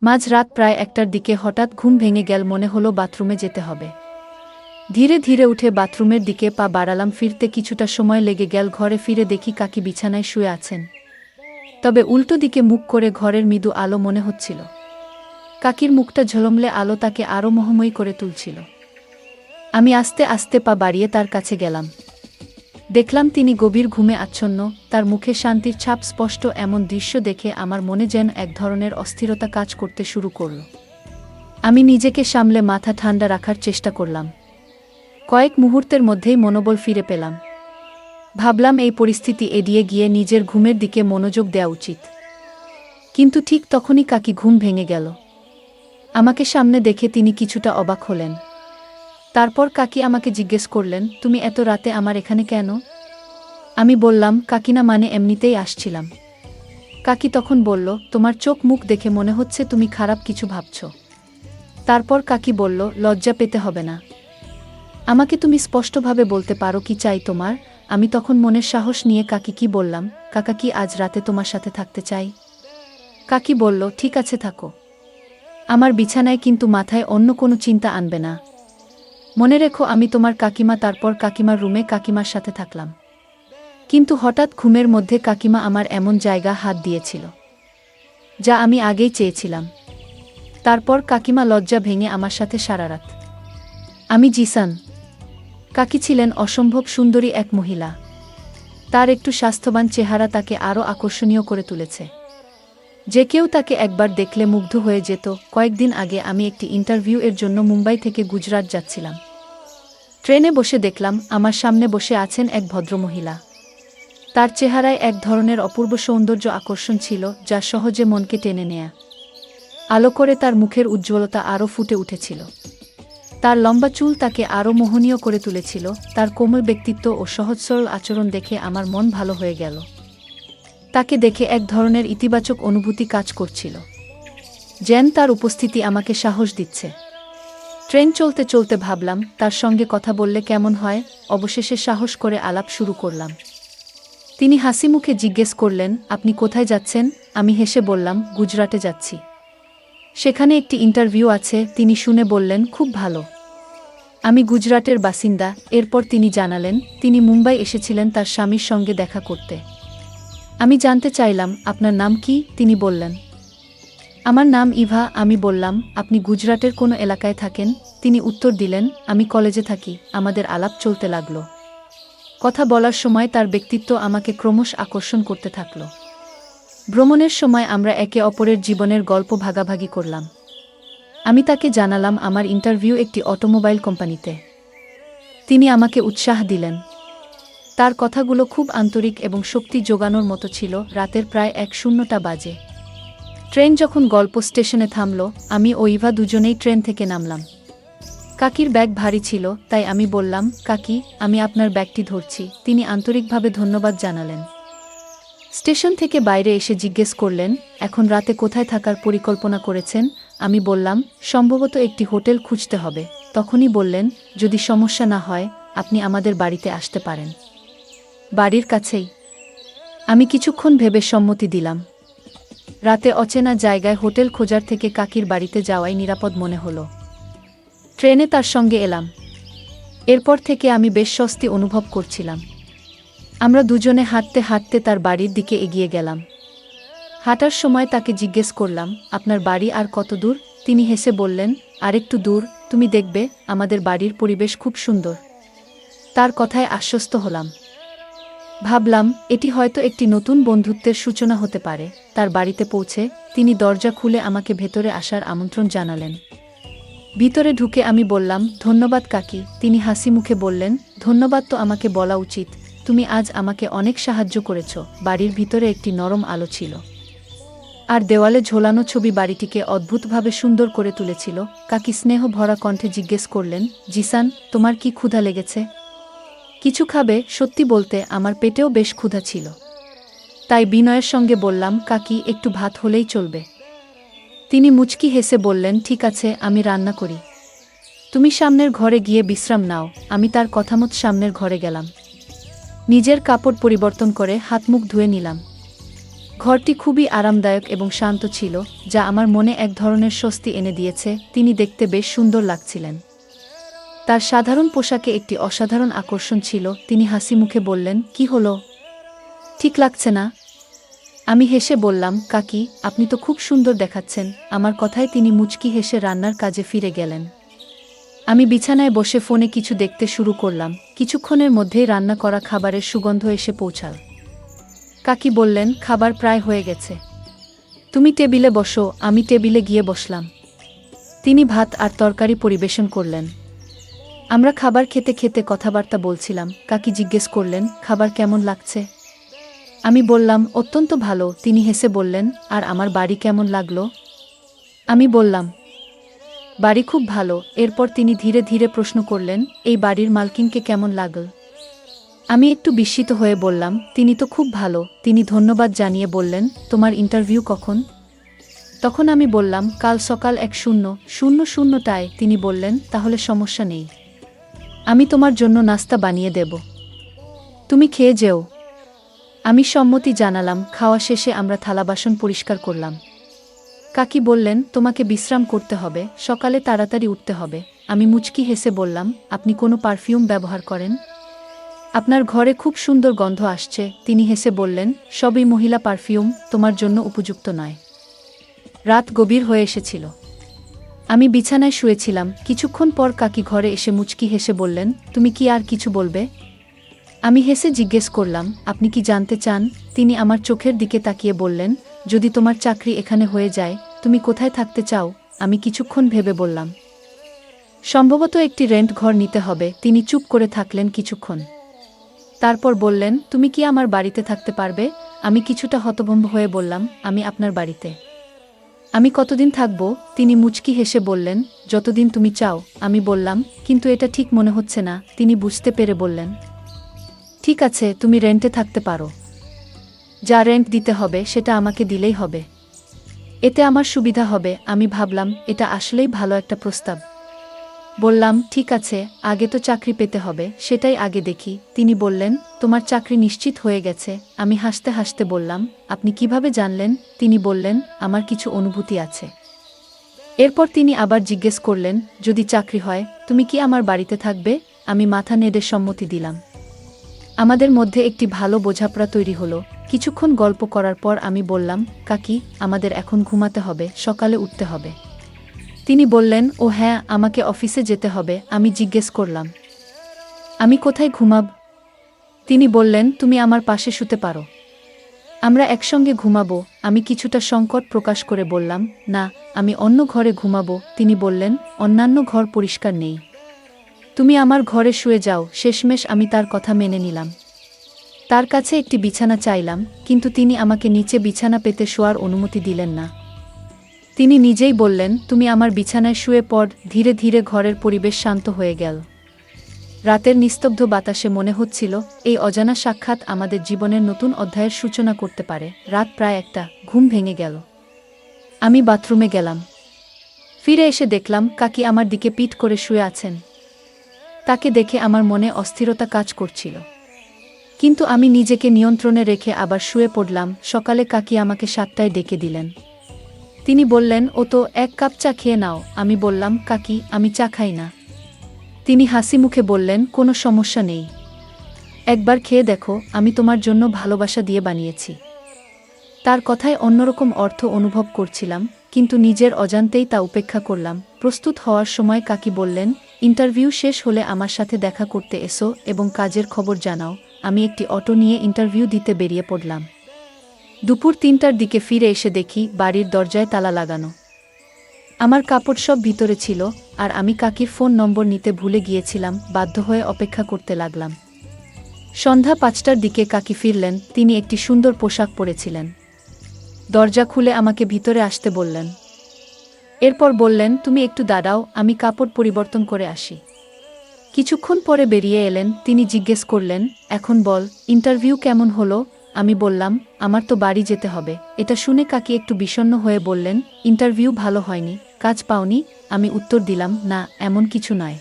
মাঝরাত প্রায় ১টার দিকে হঠাৎ ঘুম ভেঙে গেল, মনে হলো বাথরুমে যেতে হবে। ধীরে ধীরে উঠে বাথরুমের দিকে পা বাড়ালাম। ফিরতে কিছুটা সময় লেগে গেল। ঘরে ফিরে দেখি কাকি বিছানায় শুয়ে আছেন, তবে উল্টো দিকে মুখ করে। ঘরের মৃদু আলো মনে হচ্ছিল। কাকির মুখটা ঝলমলে আলো তাকে আরও মোহময়ী করে তুলছিল। আমি আস্তে আস্তে পা বাড়িয়ে তার কাছে গেলাম। দেখলাম তিনি গভীর ঘুমে আচ্ছন্ন, তার মুখে শান্তির ছাপ স্পষ্ট। এমন দৃশ্য দেখে আমার মনে যেন এক ধরনের অস্থিরতা কাজ করতে শুরু করল। আমি নিজেকে সামলে মাথা ঠান্ডা রাখার চেষ্টা করলাম। কয়েক মুহূর্তের মধ্যেই মনোবল ফিরে পেলাম। ভাবলাম এই পরিস্থিতি এড়িয়ে গিয়ে নিজের ঘুমের দিকে মনোযোগ দেওয়া উচিত। কিন্তু ঠিক তখনই কাকি ঘুম ভেঙে গেল। আমাকে সামনে দেখে তিনি কিছুটা অবাক হলেন। তারপর কাকি আমাকে জিজ্ঞেস করলেন, তুমি এত রাতে আমার এখানে কেন? আমি বললাম, কাকিনা, মানে এমনিতেই আসছিলাম। কাকি তখন বলল, তোমার চোখ মুখ দেখে মনে হচ্ছে তুমি খারাপ কিছু ভাবছ। তারপর কাকি বলল, লজ্জা পেতে হবে না, আমাকে তুমি স্পষ্টভাবে বলতে পারো কি চাই তোমার। আমি তখন মনের সাহস নিয়ে কাকি কি বললাম, কাকা, কি আজ রাতে তোমার সাথে থাকতে চাই? কাকি বলল, ঠিক আছে, থাকো, আমার বিছানায়, কিন্তু মাথায় অন্য কোনো চিন্তা আনবে না। মনে রেখো আমি তোমার কাকিমা। তারপর কাকিমার রুমে কাকিমার সাথে থাকলাম। কিন্তু হঠাৎ ঘুমের মধ্যে কাকিমা আমার এমন জায়গা হাত দিয়েছিল যা আমি আগেই চেয়েছিলাম। তারপর কাকিমা লজ্জা ভেঙে আমার সাথে সারা রাত। আমি জিসান। কাকি ছিলেন অসম্ভব সুন্দরী এক মহিলা। তার একটু স্বাস্থ্যবান চেহারা তাকে আরও আকর্ষণীয় করে তুলেছে। যে কেউ তাকে একবার দেখলে মুগ্ধ হয়ে যেত। কয়েকদিন আগে আমি একটি ইন্টারভিউ এর জন্য মুম্বাই থেকে গুজরাট যাচ্ছিলাম। ট্রেনে বসে দেখলাম আমার সামনে বসে আছেন এক ভদ্রমহিলা। তার চেহারায় এক ধরনের অপূর্ব সৌন্দর্য আকর্ষণ ছিল, যা সহজে মনকে টেনে নেয়া। আলো করে তার মুখের উজ্জ্বলতা আরও ফুটে উঠেছিল। তার লম্বা চুল তাকে আরও মোহনীয় করে তুলেছিল। তার কোমল ব্যক্তিত্ব ও সহজ সরল আচরণ দেখে আমার মন ভালো হয়ে গেল। তাকে দেখে এক ধরনের ইতিবাচক অনুভূতি কাজ করছিল, যেন তার উপস্থিতি আমাকে সাহস দিচ্ছে। ট্রেন চলতে চলতে ভাবলাম, তার সঙ্গে কথা বললে কেমন হয়। অবশেষে সাহস করে আলাপ শুরু করলাম। তিনি হাসি মুখে জিজ্ঞেস করলেন, আপনি কোথায় যাচ্ছেন? আমি হেসে বললাম, গুজরাটে যাচ্ছি, সেখানে একটি ইন্টারভিউ আছে। তিনি শুনে বললেন, খুব ভালো, আমি গুজরাটের বাসিন্দা। এরপর তিনি জানালেন, তিনি মুম্বাই এসেছিলেন তার স্বামীর সঙ্গে দেখা করতে। আমি জানতে চাইলাম, আপনার নাম কি? তিনি বললেন, আমার নাম ইভা। আমি বললাম, আপনি গুজরাটের কোনো এলাকায় থাকেন? তিনি উত্তর দিলেন, আমি কলেজে থাকি। আমাদের আলাপ চলতে লাগলো। কথা বলার সময় তার ব্যক্তিত্ব আমাকে ক্রমশ আকর্ষণ করতে থাকল। ভ্রমণের সময় আমরা একে অপরের জীবনের গল্প ভাগাভাগি করলাম। আমি তাকে জানালাম আমার ইন্টারভিউ একটি অটোমোবাইল কোম্পানিতে। তিনি আমাকে উৎসাহ দিলেন। তার কথাগুলো খুব আন্তরিক এবং শক্তি জোগানোর মতো ছিল। রাতের প্রায় 1:00 বাজে। ট্রেন যখন গল্প স্টেশনে থামল, আমি ও ইভা দুজনেই ট্রেন থেকে নামলাম। কাকির ব্যাগ ভারী ছিল, তাই আমি বললাম, কাকি, আমি আপনার ব্যাগটি ধরছি। তিনি আন্তরিকভাবে ধন্যবাদ জানালেন। স্টেশন থেকে বাইরে এসে জিজ্ঞেস করলেন, এখন রাতে কোথায় থাকার পরিকল্পনা করেছেন? আমি বললাম, সম্ভবত একটি হোটেল খুঁজতে হবে। তখনই বললেন, যদি সমস্যা না হয় আপনি আমাদের বাড়িতে আসতে পারেন, বাড়ির কাছেই। আমি কিছুক্ষণ ভেবে সম্মতি দিলাম। রাতে অচেনা জায়গায় হোটেল খোঁজার থেকে কাকির বাড়িতে যাওয়াই নিরাপদ মনে হলো। ট্রেনে তার সঙ্গে এলাম। এরপর থেকে আমি বেশ স্বস্তি অনুভব করছিলাম। আমরা দুজনে হাঁটতে হাঁটতে তার বাড়ির দিকে এগিয়ে গেলাম। হাঁটার সময় তাকে জিজ্ঞেস করলাম, আপনার বাড়ি আর কত দূর? তিনি হেসে বললেন, আরেকটু দূর, তুমি দেখবে আমাদের বাড়ির পরিবেশ খুব সুন্দর। তার কথায় আশ্বস্ত হলাম। ভাবলাম, এটি হয়তো একটি নতুন বন্ধুত্বের সূচনা হতে পারে। তার বাড়িতে পৌঁছে তিনি দরজা খুলে আমাকে ভেতরে আসার আমন্ত্রণ জানালেন। ভিতরে ঢুকে আমি বললাম, ধন্যবাদ কাকি। তিনি হাসি মুখে বললেন, ধন্যবাদ তো আমাকে বলা উচিত, তুমি আজ আমাকে অনেক সাহায্য করেছ। বাড়ির ভিতরে একটি নরম আলো ছিল, আর দেওয়ালে ঝোলানো ছবি বাড়িটিকে অদ্ভুতভাবে সুন্দর করে তুলেছিল। কাকি স্নেহ ভরা কণ্ঠে জিজ্ঞেস করলেন, জিসান, তোমার কি ক্ষুধা লেগেছে? কিছু খাবে? সত্যি বলতে আমার পেটেও বেশ ক্ষুধা ছিল, তাই বিনয়ের সঙ্গে বললাম, কাকি, একটু ভাত হলেই চলবে। তিনি মুচকি হেসে বললেন, ঠিক আছে, আমি রান্না করি, তুমি সামনের ঘরে গিয়ে বিশ্রাম নাও। আমি তার কথামত সামনের ঘরে গেলাম। নিজের কাপড় পরিবর্তন করে হাত মুখ ধুয়ে নিলাম। ঘরটি খুবই আরামদায়ক এবং শান্ত ছিল, যা আমার মনে এক ধরনের স্বস্তি এনে দিয়েছে। তিনি দেখতে বেশ সুন্দর লাগছিলেন। তার সাধারণ পোশাকে একটি অসাধারণ আকর্ষণ ছিল। তিনি হাসি মুখে বললেন, কি হলো, ঠিক লাগছে না? আমি হেসে বললাম, কাকি, আপনি তো খুব সুন্দর দেখাচ্ছেন। আমার কথায় তিনি মুচকি হেসে রান্নার কাজে ফিরে গেলেন। আমি বিছানায় বসে ফোনে কিছু দেখতে শুরু করলাম। কিছুক্ষণের মধ্যেই রান্না করা খাবারের সুগন্ধ এসে পৌঁছাল। কাকি বললেন, খাবার প্রায় হয়ে গেছে, তুমি টেবিলে বসো। আমি টেবিলে গিয়ে বসলাম। তিনি ভাত আর তরকারি পরিবেশন করলেন। আমরা খাবার খেতে খেতে কথাবার্তা বলছিলাম। কাকি জিজ্ঞেস করলেন, খাবার কেমন লাগছে? আমি বললাম, অত্যন্ত ভালো। তিনি হেসে বললেন, আর আমার বাড়ি কেমন লাগলো? আমি বললাম, বাড়ি খুব ভালো। এরপর তিনি ধীরে ধীরে প্রশ্ন করলেন, এই বাড়ির মালকিনকে কেমন লাগল? আমি একটু বিস্মিত হয়ে বললাম, তিনি তো খুব ভালো। তিনি ধন্যবাদ জানিয়ে বললেন, তোমার ইন্টারভিউ কখন? তখন আমি বললাম, কাল সকাল 1:00টায়। তিনি বললেন, তাহলে সমস্যা নেই, আমি তোমার জন্য নাস্তা বানিয়ে দেব, তুমি খেয়ে যেও। আমি সম্মতি জানালাম। খাওয়া শেষে আমরা থালাবাসন পরিষ্কার করলাম। কাকি বললেন, তোমাকে বিশ্রাম করতে হবে, সকালে তাড়াতাড়ি উঠতে হবে। আমি মুচকি হেসে বললাম, আপনি কোনো পারফিউম ব্যবহার করেন? আপনার ঘরে খুব সুন্দর গন্ধ আসছে। তিনি হেসে বললেন, সবই মহিলা পারফিউম, তোমার জন্য উপযুক্ত নয়। রাত গভীর হয়ে এসেছিল। আমি বিছানায় শুয়েছিলাম। কিছুক্ষণ পর কাকি ঘরে এসে মুচকি হেসে বললেন, তুমি কি আর কিছু বলবে? আমি হেসে জিজ্ঞেস করলাম, আপনি কি জানতে চান? তিনি আমার চোখের দিকে তাকিয়ে বললেন, যদি তোমার চাকরি এখানে হয়ে যায়, তুমি কোথায় থাকতে চাও? আমি কিছুক্ষণ ভেবে বললাম, সম্ভবত একটি রেন্ট ঘর নিতে হবে। তিনি চুপ করে থাকলেন কিছুক্ষণ। তারপর বললেন, তুমি কি আমার বাড়িতে থাকতে পারবে? আমি কিছুটা হতভম্ব হয়ে বললাম, আমি আপনার বাড়িতে? আমি কতদিন থাকব? তিনি মুচকি হেসে বললেন, যতদিন তুমি চাও। আমি বললাম, কিন্তু এটা ঠিক মনে হচ্ছে না। তিনি বুঝতে পেরে বললেন, ঠিক আছে, তুমি রেন্টে থাকতে পারো। যা রেন্ট দিতে হবে সেটা আমাকে দিলেই হবে, এতে আমার সুবিধা হবে। আমি ভাবলাম, এটা আসলেই ভালো একটা প্রস্তাব। বললাম, ঠিক আছে, আগে তো চাকরি পেতে হবে, সেটাই আগে দেখি। তিনি বললেন, তোমার চাকরি নিশ্চিত হয়ে গেছে। আমি হাসতে হাসতে বললাম, আপনি কিভাবে জানলেন? তিনি বললেন, আমার কিছু অনুভূতি আছে। এরপর তিনি আবার জিজ্ঞেস করলেন, যদি চাকরি হয়, তুমি কি আমার বাড়িতে থাকবে? আমি মাথা নেড়ে সম্মতি দিলাম। আমাদের মধ্যে একটি ভালো বোঝাপড়া তৈরি হলো। কিছুক্ষণ গল্প করার পর আমি বললাম, কাকি, আমাদের এখন ঘুমাতে হবে, সকালে উঠতে হবে। তিনি বললেন, ও হ্যাঁ, আমাকে অফিসে যেতে হবে। আমি জিজ্ঞেস করলাম, আমি কোথায় ঘুমাব? তিনি বললেন, তুমি আমার পাশে শুতে পারো, আমরা একসঙ্গে ঘুমাবো। আমি কিছুটা সংকট প্রকাশ করে বললাম, না, আমি অন্য ঘরে ঘুমাবো। তিনি বললেন, অন্যান্য ঘর পরিষ্কার নেই, তুমি আমার ঘরে শুয়ে যাও। শেষমেশ আমি তার কথা মেনে নিলাম। তার কাছে একটি বিছানা চাইলাম, কিন্তু তিনি আমাকে নিচে বিছানা পেতে শোয়ার অনুমতি দিলেন না। তিনি নিজেই বললেন, তুমি আমার বিছানায় শুয়ে পড়। ধীরে ধীরে ঘরের পরিবেশ শান্ত হয়ে গেল। রাতের নিস্তব্ধ বাতাসে মনে হচ্ছিল, এই অজানা সাক্ষাৎ আমাদের জীবনের নতুন অধ্যায়ের সূচনা করতে পারে। রাত প্রায় 1টা, ঘুম ভেঙে গেল। আমি বাথরুমে গেলাম। ফিরে এসে দেখলাম, কাকি আমার দিকে পিঠ করে শুয়ে আছেন। তাকে দেখে আমার মনে অস্থিরতা কাজ করছিল, কিন্তু আমি নিজেকে নিয়ন্ত্রণে রেখে আবার শুয়ে পড়লাম। সকালে কাকি আমাকে 7টায় ডেকে দিলেন। তিনি বললেন, ও তো, 1 কাপ চা খেয়ে নাও। আমি বললাম, কাকি, আমি চা খাই না। তিনি হাসি মুখে বললেন, কোনো সমস্যা নেই, একবার খেয়ে দেখো, আমি তোমার জন্য ভালোবাসা দিয়ে বানিয়েছি। তার কথায় অন্যরকম অর্থ অনুভব করছিলাম, কিন্তু নিজের অজান্তেই তা উপেক্ষা করলাম। প্রস্তুত হওয়ার সময় কাকি বললেন, ইন্টারভিউ শেষ হলে আমার সাথে দেখা করতে এসো এবং কাজের খবর জানাও। আমি একটি অটো নিয়ে ইন্টারভিউ দিতে বেরিয়ে পড়লাম। দুপুর 3টার দিকে ফিরে এসে দেখি বাড়ির দরজায় তালা লাগানো। আমার কাপড় সব ভিতরে ছিল, আর আমি কাকির ফোন নম্বর নিতে ভুলে গিয়েছিলাম। বাধ্য হয়ে অপেক্ষা করতে লাগলাম। সন্ধ্যা 5টার দিকে কাকি ফিরলেন। তিনি একটি সুন্দর পোশাক পরেছিলেন। দরজা খুলে আমাকে ভিতরে আসতে বললেন। এরপর বললেন, তুমি একটু দাঁড়াও, আমি কাপড় পরিবর্তন করে আসি। কিছুক্ষণ পরে বেরিয়ে এলেন। তিনি জিজ্ঞেস করলেন, এখন বল, ইন্টারভিউ কেমন হলো? আমি বললাম, আমার তো বাড়ি যেতে হবে। এটা শুনে কাকি একটু বিষণ্ণ হয়ে বললেন, ইন্টারভিউ ভালো হয়নি, কাজ পাওনি? আমি উত্তর দিলাম, না, এমন কিছু নয়।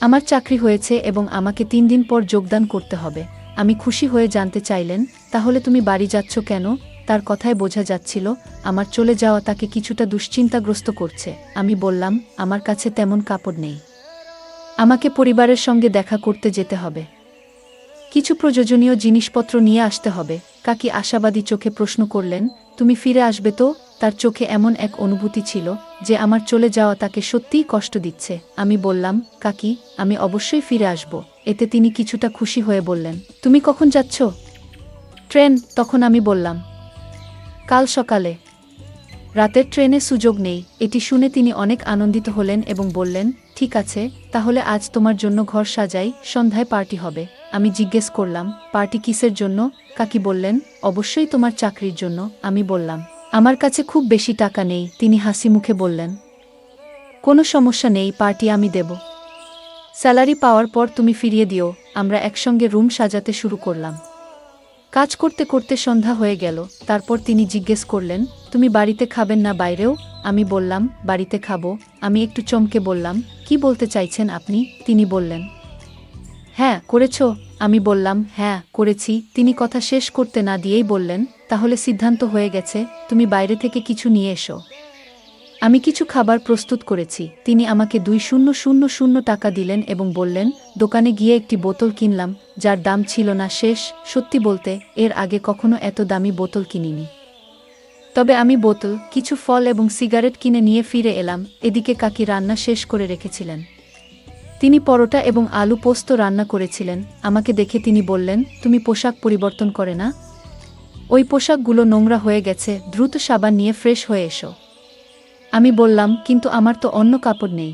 আমার চাকরি হয়েছে এবং আমাকে 3 দিন পর যোগদান করতে হবে। আমি খুশি হয়ে জানতে চাইলেন, তাহলে তুমি বাড়ি যাচ্ছ কেন? তার কথায় বোঝা যাচ্ছিল আমার চলে যাওয়া তাকে কিছুটা দুশ্চিন্তাগ্রস্ত করছে। আমি বললাম, আমার কাছে তেমন কাপড় নেই, আমাকে পরিবারের সঙ্গে দেখা করতে যেতে হবে, কিছু প্রয়োজনীয় জিনিসপত্র নিয়ে আসতে হবে। কাকি আশাবাদী চোখে প্রশ্ন করলেন, তুমি ফিরে আসবে তো? তার চোখে এমন এক অনুভূতি ছিল যে আমার চলে যাওয়া তাকে সত্যিই কষ্ট দিচ্ছে। আমি বললাম, কাকি, আমি অবশ্যই ফিরে আসব। এতে তিনি কিছুটা খুশি হয়ে বললেন, তুমি কখন যাচ্ছ? ট্রেন। তখন আমি বললাম, কাল সকালে। রাতের ট্রেনে সুযোগ নেই। এটি শুনে তিনি অনেক আনন্দিত হলেন এবং বললেন, ঠিক আছে, তাহলে আজ তোমার জন্য ঘর সাজাই, সন্ধ্যায় পার্টি হবে। আমি জিজ্ঞেস করলাম, পার্টি কিসের জন্য? কাকি বললেন, অবশ্যই তোমার চাকরির জন্য। আমি বললাম, আমার কাছে খুব বেশি টাকা নেই। তিনি হাসি মুখে বললেন, কোনো সমস্যা নেই, পার্টি আমি দেব। স্যালারি পাওয়ার পর তুমি ফিরিয়ে দিও। আমরা একসঙ্গে রুম সাজাতে শুরু করলাম। কাজ করতে করতে সন্ধ্যা হয়ে গেল। তারপর তিনি জিজ্ঞেস করলেন, তুমি বাড়িতে খাবেন না বাইরেও? আমি বললাম, বাড়িতে খাবো। আমি একটু চমকে বললাম, কি বলতে চাইছেন আপনি? তিনি বললেন, হ্যাঁ, করেছো? আমি বললাম, হ্যাঁ, করেছি। তিনি কথা শেষ করতে না দিয়েই বললেন, তাহলে সিদ্ধান্ত হয়ে গেছে, তুমি বাইরে থেকে কিছু নিয়ে এসো। আমি কিছু খাবার প্রস্তুত করেছি। তিনি আমাকে 2000 টাকা দিলেন এবং বললেন, দোকানে গিয়ে একটি বোতল কিনলাম, যার দাম ছিল না শেষ। সত্যি বলতে, এর আগে কখনো এত দামি বোতল কিনিনি। তবে আমি বোতল, কিছু ফল এবং সিগারেট কিনে নিয়ে ফিরে এলাম। এদিকে কাকি রান্না শেষ করে রেখেছিলেন। তিনি পরোটা এবং আলু পোস্ত রান্না করেছিলেন। আমাকে দেখে তিনি বললেন, তুমি পোশাক পরিবর্তন করে না? ওই পোশাকগুলো নোংরা হয়ে গেছে, দ্রুত সাবান নিয়ে ফ্রেশ হয়ে এসো। আমি বললাম, কিন্তু আমার তো অন্য কাপড় নেই।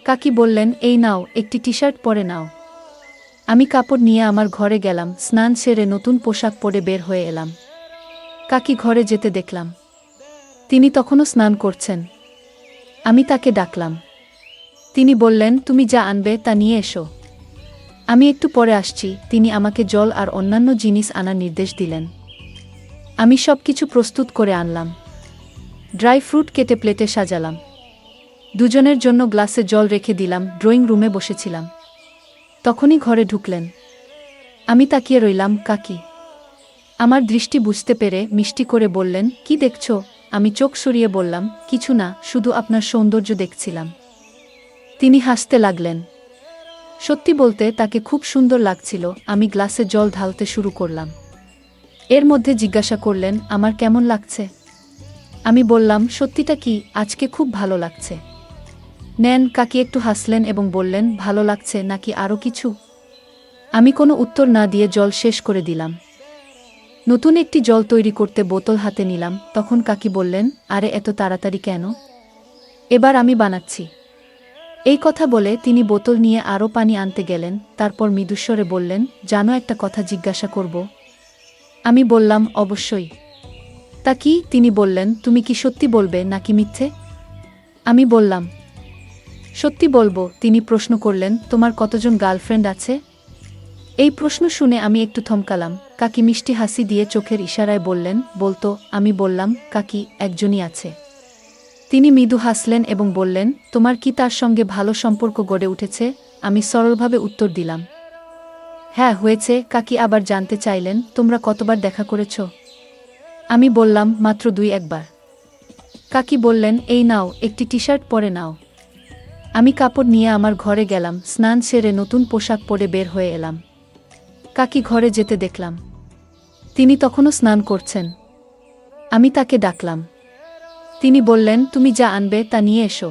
কাকি বললেন, এই নাও, একটি টি শার্ট পরে নাও। আমি কাপড় নিয়ে আমার ঘরে গেলাম, স্নান সেরে নতুন পোশাক পরে বের হয়ে এলাম। কাকি ঘরে যেতে দেখলাম। তিনি তখনও স্নান করছেন। আমি তাকে ডাকলাম। তিনি বললেন, তুমি যা আনবে তা নিয়ে এসো, আমি একটু পরে আসছি। তিনি আমাকে জল আর অন্যান্য জিনিস আনার নির্দেশ দিলেন। আমি সব কিছু প্রস্তুত করে আনলাম। ড্রাই ফ্রুট কেটে প্লেটে সাজালাম। দুজনের জন্য গ্লাসে জল রেখে দিলাম। ড্রয়িং রুমে বসেছিলাম। তখনই ঘরে ঢুকলেন। আমি তাকিয়ে রইলাম। কাকি আমার দৃষ্টি বুঝতে পেরে মিষ্টি করে বললেন, কি দেখছ? আমি চোখ সরিয়ে বললাম, কিছু না, শুধু আপনার সৌন্দর্য দেখছিলাম। তিনি হাসতে লাগলেন। সত্যি বলতে তাকে খুব সুন্দর লাগছিল। আমি গ্লাসে জল ঢালতে শুরু করলাম। এর মধ্যে জিজ্ঞাসা করলেন, আমার কেমন লাগছে? আমি বললাম, সত্যিটা কি, আজকে খুব ভালো লাগছে। নেন। কাকি একটু হাসলেন এবং বললেন, ভালো লাগছে নাকি আরও কিছু? আমি কোনো উত্তর না দিয়ে জল শেষ করে দিলাম। নতুন একটি জল তৈরি করতে বোতল হাতে নিলাম। তখন কাকি বললেন, আরে এত তাড়াতাড়ি কেন? এবার আমি বানাচ্ছি। এই কথা বলে তিনি বোতল নিয়ে আরও পানি আনতে গেলেন। তারপর মৃদুস্বরে বললেন, জানো একটা কথা জিজ্ঞাসা করব? আমি বললাম, অবশ্যই। তা কি? তিনি বললেন, তুমি কি সত্যি বলবে নাকি মিথ্যে? আমি বললাম, সত্যি বলবো। তিনি প্রশ্ন করলেন, তোমার কতজন গার্লফ্রেন্ড আছে? এই প্রশ্ন শুনে আমি একটু থমকালাম। কাকি মিষ্টি হাসি দিয়ে চোখের ইশারায় বললেন, বলতো। আমি বললাম, কাকি, একজনই আছে। তিনি মৃদু হাসলেন এবং বললেন, তোমার কি তার সঙ্গে ভালো সম্পর্ক গড়ে উঠেছে? আমি সরলভাবে উত্তর দিলাম, হ্যাঁ, হয়েছে। কাকি আবার জানতে চাইলেন, তোমরা কতবার দেখা করেছ? আমি বললাম, মাত্র 2-1 বার। কাকি বললেন, এই নাও, একটি টি শার্ট পরে নাও। আমি কাপড় নিয়ে আমার ঘরে গেলাম। স্নান সেরে নতুন পোশাক পরে বের হয়ে এলাম। কাকি ঘরে যেতে দেখলাম। তিনি তখনও স্নান করছেন। আমি তাকে ডাকলাম। তিনি বললেন, তুমি যা আনবে তা নিয়ে এসো,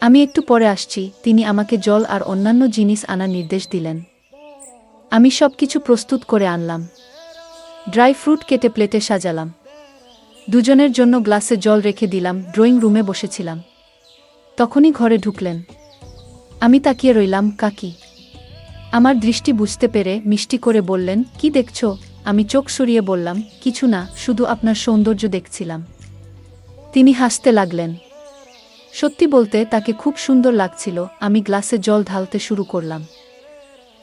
আমি একটু পরে আসছি। তিনি আমাকে জল আর অন্যান্য জিনিস আনার নির্দেশ দিলেন। আমি সব কিছু প্রস্তুত করে আনলাম। ড্রাই ফ্রুট কেটে প্লেটে সাজালাম। দুজনের জন্য গ্লাসে জল রেখে দিলাম। ড্রয়িং রুমে বসেছিলাম। তখনই ঘরে ঢুকলেন। আমি তাকিয়ে রইলাম। কাকি আমার দৃষ্টি বুঝতে পেরে মিষ্টি করে বললেন, কি দেখছ? আমি চোখ সরিয়ে বললাম, কিছু না, শুধু আপনার সৌন্দর্য দেখছিলাম। তিনি হাসতে লাগলেন। সত্যি বলতে তাকে খুব সুন্দর লাগছিল। আমি গ্লাসে জল ঢালতে শুরু করলাম।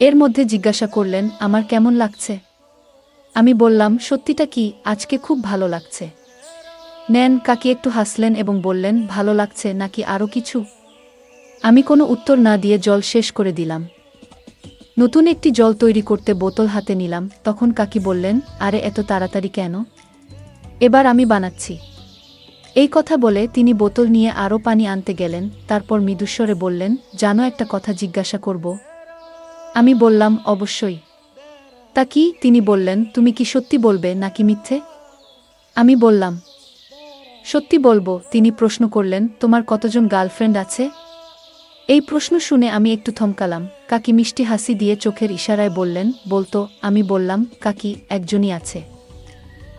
এর মধ্যে জিজ্ঞাসা করলেন, আমার কেমন লাগছে? আমি বললাম, সত্যিটা কি, আজকে খুব ভালো লাগছে। নেন। কাকি একটু হাসলেন এবং বললেন, ভালো লাগছে নাকি আরও কিছু? আমি কোনো উত্তর না দিয়ে জল শেষ করে দিলাম। নতুন একটি জল তৈরি করতে বোতল হাতে নিলাম। তখন কাকি বললেন, আরে এত তাড়াতাড়ি কেন? এবার আমি বানাচ্ছি। এই কথা বলে তিনি বোতল নিয়ে আরও পানি আনতে গেলেন, তারপর মৃদুস্বরে বললেন, জানো একটা কথা জিজ্ঞাসা করব? আমি বললাম, অবশ্যই। তা কি? তিনি বললেন, তুমি কি সত্যি বলবে নাকি মিথ্যে? আমি বললাম, সত্যি বলবো। তিনি প্রশ্ন করলেন, তোমার কতজন গার্লফ্রেন্ড আছে? এই প্রশ্ন শুনে আমি একটু থমকালাম। কাকি মিষ্টি হাসি দিয়ে চোখের ইশারায় বললেন, বলতো। আমি বললাম, কাকি, একজনই আছে।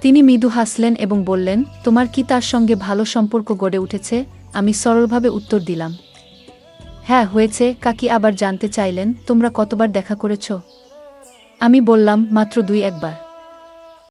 তিনি মৃদু হাসলেন এবং বললেন, তোমার কি তার সঙ্গে ভালো সম্পর্ক গড়ে উঠেছে? আমি সরলভাবে উত্তর দিলাম, হ্যাঁ, হয়েছে। কাকি আবার জানতে চাইলেন, তোমরা কতবার দেখা করেছ? আমি বললাম, মাত্র 2-1 বার।